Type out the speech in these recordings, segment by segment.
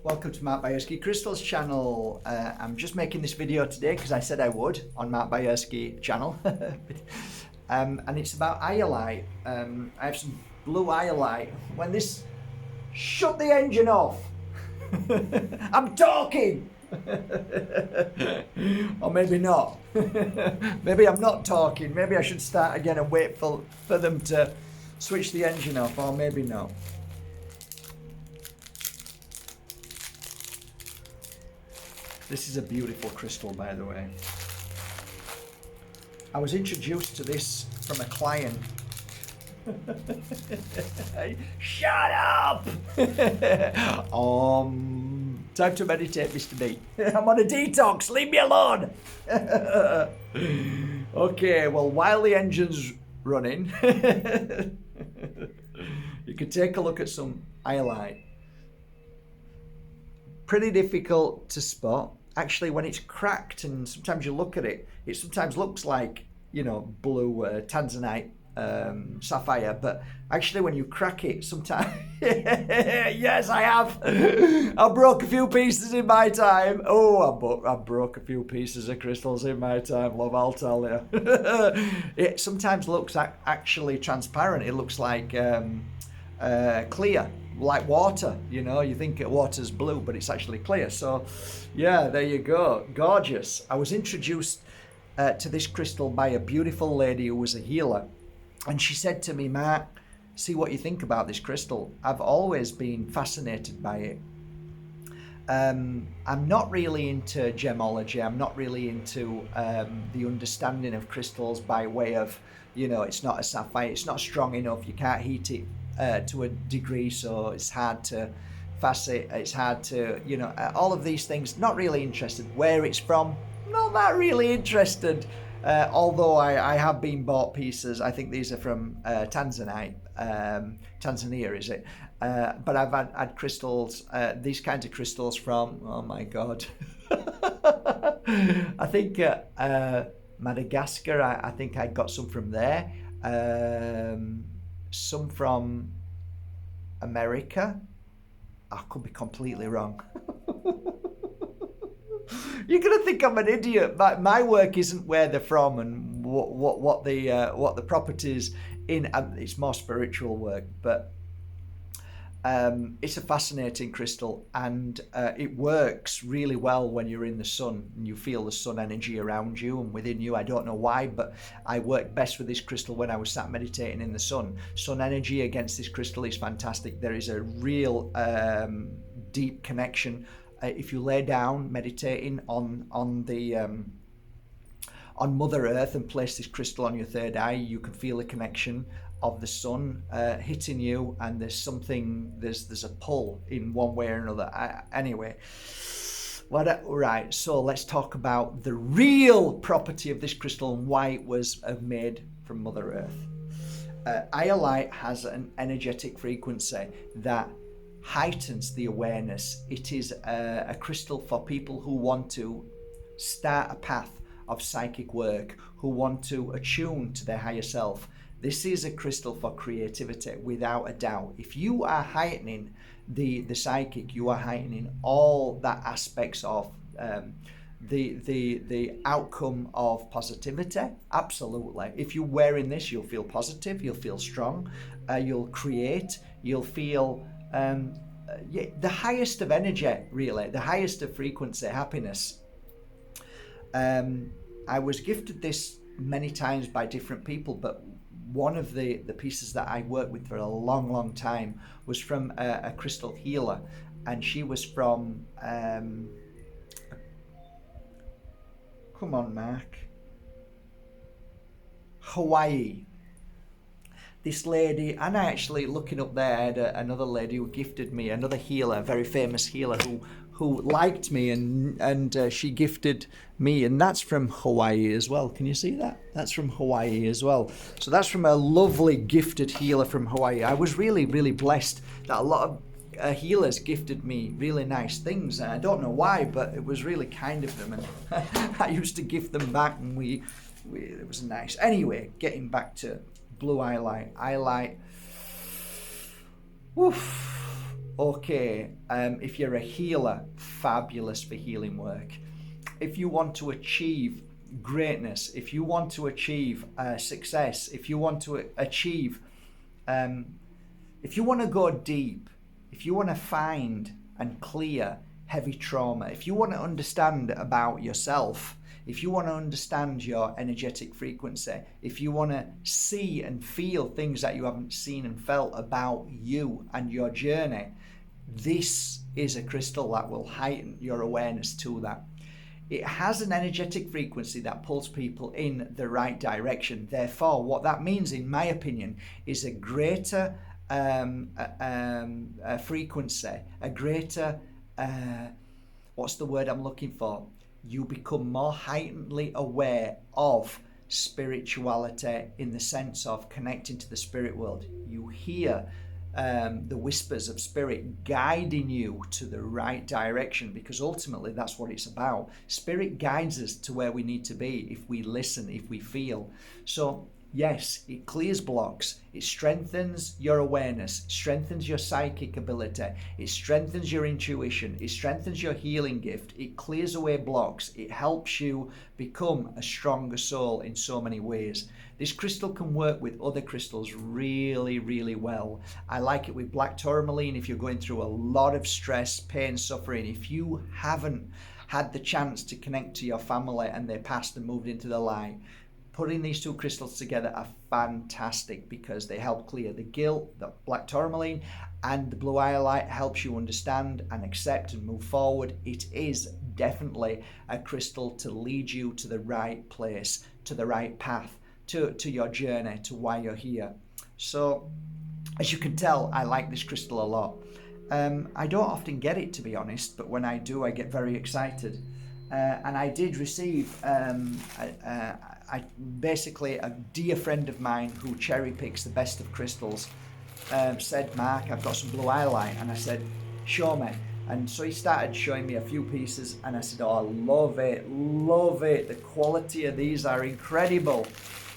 Welcome to Mark Bajerski Crystals channel. I'm just making this video today because I said I would on Mark Bajerski channel. And it's about Iolite. I have some blue Iolite. When this... Shut the engine off! I'm talking! Or maybe not. Maybe I'm not talking. Maybe I should start again and wait for them to switch the engine off, or maybe not. This is a beautiful crystal, by the way. I was introduced to this from a client. Shut up! Time to meditate, Mr. B. I'm on a detox, leave me alone! Okay, well, while the engine's running, you can take a look at some Iolite. Pretty difficult to spot. Actually, when it's cracked and sometimes you look at it, it sometimes looks like, you know, blue tanzanite sapphire, but actually when you crack it sometimes yes, I have. I broke a few pieces in my time. I broke a few pieces of crystals in my time, love, I'll tell you. It sometimes looks actually transparent. It looks like clear, like water, you know. You think water's blue, but it's actually clear. So yeah, there you go. Gorgeous. I was introduced to this crystal by a beautiful lady who was a healer, and she said to me, Mark, see what you think about this crystal. I've always been fascinated by it. I'm not really into gemology. I'm not really into the understanding of crystals by way of, you know, it's not a sapphire, it's not strong enough, you can't heat it to a degree, so it's hard to facet, it's hard to, you know, all of these things. Not really interested. Where it's from, not that really interested, although I have been bought pieces. I think these are from Tanzania, is it? But I've had crystals, these kinds of crystals from, oh my god, I think Madagascar. I think I got some from there, some from America. I could be completely wrong. You're gonna think I'm an idiot. My work isn't where they're from and what the properties in. It's more spiritual work, but it's a fascinating crystal, and it works really well when you're in the sun and you feel the sun energy around you and within you. I don't know why, but I worked best with this crystal when I was sat meditating in the sun. Sun energy against this crystal is fantastic. There is a real deep connection. If you lay down meditating on Mother Earth and place this crystal on your third eye, you can feel a connection of the sun hitting you, and there's a pull in one way or another. Anyway, right, so let's talk about the real property of this crystal and why it was made from Mother Earth. Iolite has an energetic frequency that heightens the awareness. It is a crystal for people who want to start a path of psychic work, who want to attune to their higher self. This is a crystal for creativity, without a doubt. If you are heightening the psychic, you are heightening all that aspects of the outcome of positivity. Absolutely. If you're wearing this, you'll feel positive, you'll feel strong, you'll create, you'll feel the highest of energy, really, the highest of frequency, happiness. I was gifted this many times by different people, but one of the pieces that I worked with for a long time was from a crystal healer, and she was from come on, Mark, Hawaii. This lady, and I actually, looking up there, I had another lady who gifted me, another healer, a very famous healer who liked me, and she gifted me, and that's from Hawaii as well. Can you see that? That's from Hawaii as well. So that's from a lovely gifted healer from Hawaii. I was really blessed that a lot of healers gifted me really nice things, and I don't know why, but it was really kind of them, and I used to gift them back, and it was nice. Anyway, getting back to blue Iolite. Woof. okay, if you're a healer, fabulous for healing work. If you want to achieve greatness, if you want to achieve success, if you want to achieve, if you want to go deep, if you want to find and clear heavy trauma, if you want to understand about yourself, if you want to understand your energetic frequency, if you want to see and feel things that you haven't seen and felt about you and your journey, this is a crystal that will heighten your awareness to that. It has an energetic frequency that pulls people in the right direction. Therefore, what that means, in my opinion, is a greater frequency, a greater, what's the word I'm looking for? You become more heightenedly aware of spirituality in the sense of connecting to the spirit world. You hear the whispers of spirit guiding you to the right direction, because ultimately that's what it's about. Spirit guides us to where we need to be if we listen, if we feel. So yes, it clears blocks, it strengthens your awareness, it strengthens your psychic ability, it strengthens your intuition, it strengthens your healing gift, it clears away blocks, it helps you become a stronger soul in so many ways. This crystal can work with other crystals really, really well. I like it with black tourmaline if you're going through a lot of stress, pain, suffering. If you haven't had the chance to connect to your family and they passed and moved into the light, putting these two crystals together are fantastic because they help clear the guilt. The black tourmaline and the blue iolite helps you understand and accept and move forward. It is definitely a crystal to lead you to the right place, to the right path, to your journey, to why you're here. So as you can tell, I like this crystal a lot. I don't often get it, to be honest, but when I do, I get very excited. And I did receive basically a dear friend of mine who cherry picks the best of crystals said, Mark, I've got some blue iolite. And I said, show me. And so he started showing me a few pieces and I said, oh, I love it, love it. The quality of these are incredible.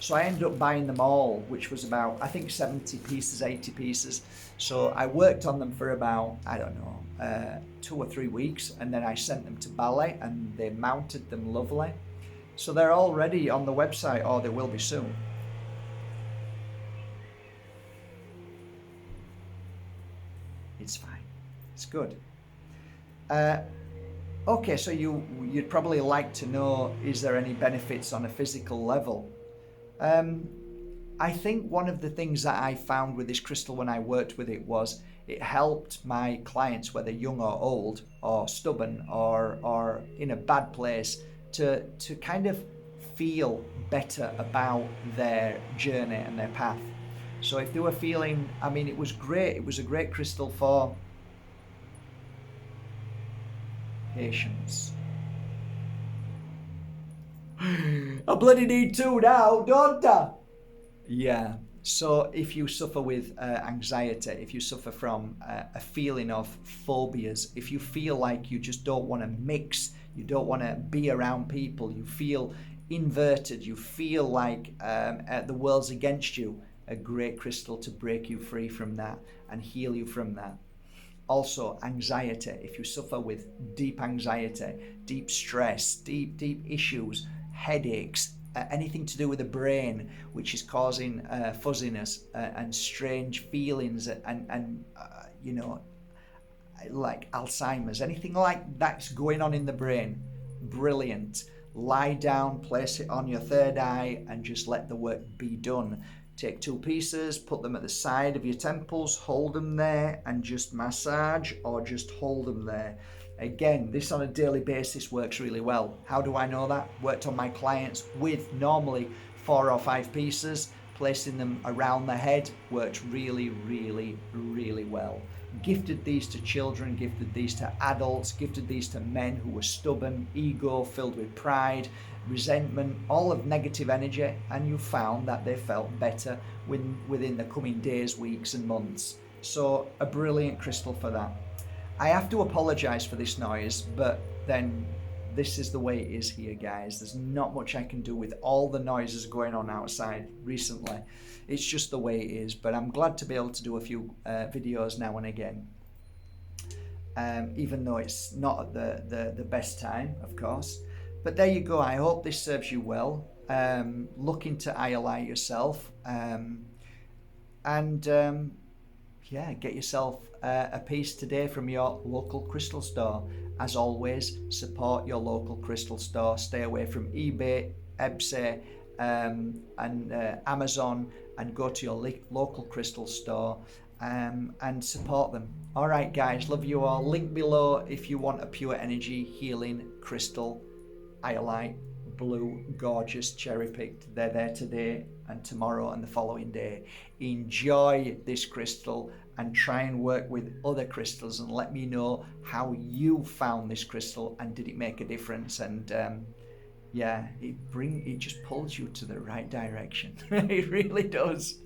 So I ended up buying them all, which was about, I think 70 pieces, 80 pieces. So I worked on them for about, I don't know, 2 or 3 weeks. And then I sent them to Palo and they mounted them lovely. So they're already on the website, or they will be soon. It's fine. It's good. Okay, so you'd probably like to know, is there any benefits on a physical level? I think one of the things that I found with this crystal when I worked with it was it helped my clients, whether young or old or stubborn or in a bad place, to kind of feel better about their journey and their path. So if they were feeling, I mean, it was great. It was a great crystal for patience. I bloody need 2 now, don't I? Yeah. So if you suffer with anxiety, if you suffer from a feeling of phobias, if you feel like you just don't want to mix, you don't want to be around people, you feel inverted, you feel like the world's against you, a great crystal to break you free from that and heal you from that. Also, anxiety. If you suffer with deep anxiety, deep stress, deep issues, headaches, anything to do with the brain, which is causing fuzziness and strange feelings and you know, like Alzheimer's, anything like that's going on in the brain, brilliant. Lie down, place it on your third eye and just let the work be done. Take 2 pieces, put them at the side of your temples, hold them there and just massage or just hold them there. Again, this on a daily basis works really well. How do I know that? Worked on my clients with normally 4 or 5 pieces, placing them around the head, worked really, really, really well. Gifted these to children, gifted these to adults, gifted these to men who were stubborn, ego filled with pride, resentment, all of negative energy, and you found that they felt better within the coming days, weeks and months. So a brilliant crystal for that. I have to apologize for this noise, but then this is the way it is here, guys. There's not much I can do with all the noises going on outside recently. It's just the way it is, but I'm glad to be able to do a few videos now and again. even though it's not at the best time, of course. But there you go. I hope this serves you well. Look into Iolite yourself, and yeah, get yourself a piece today from your local crystal store. As always, support your local crystal store. Stay away from eBay, Etsy, and Amazon, and go to your local crystal store and support them. All right, guys, love you all. Link below if you want a pure energy healing crystal, Iolite, blue, gorgeous, cherry picked. They're there today and tomorrow and the following day. Enjoy this crystal and try and work with other crystals, and let me know how you found this crystal and did it make a difference. And yeah, it just pulls you to the right direction. It really does.